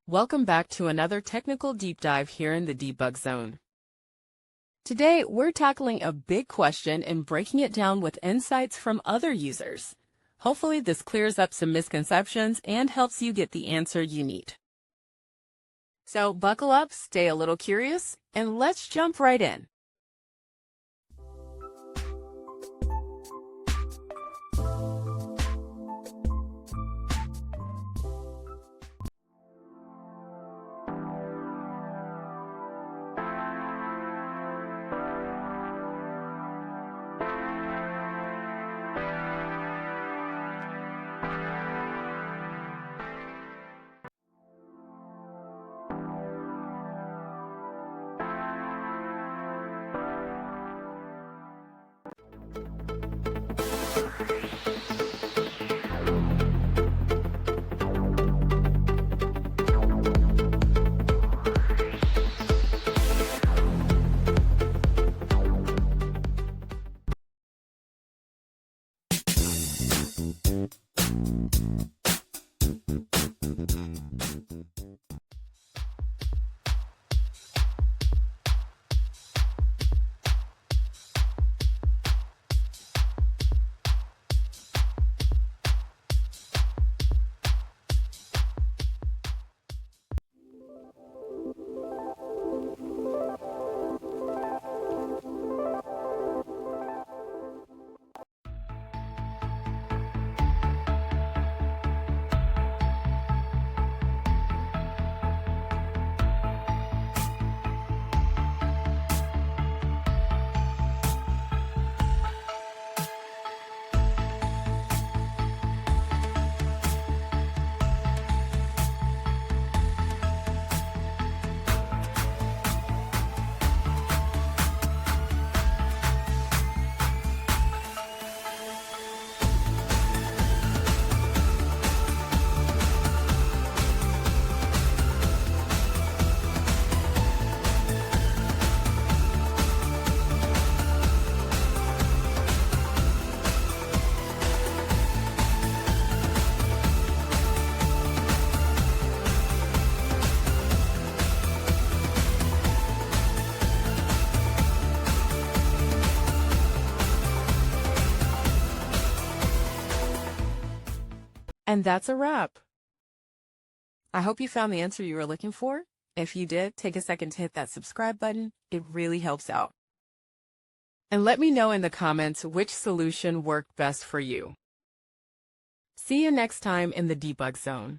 Welcome back to another technical deep dive here in the debug zone. Today, we're tackling a big question and breaking it down with insights from other users. Hopefully, this clears up some misconceptions and helps you get the answer you need. So buckle up, stay a little curious, and let's jump right in. And that's a wrap. I hope you found the answer you were looking for. If you did, take a second to hit that subscribe button. It really helps out. And let me know in the comments which solution worked best for you. See you next time in the debug zone.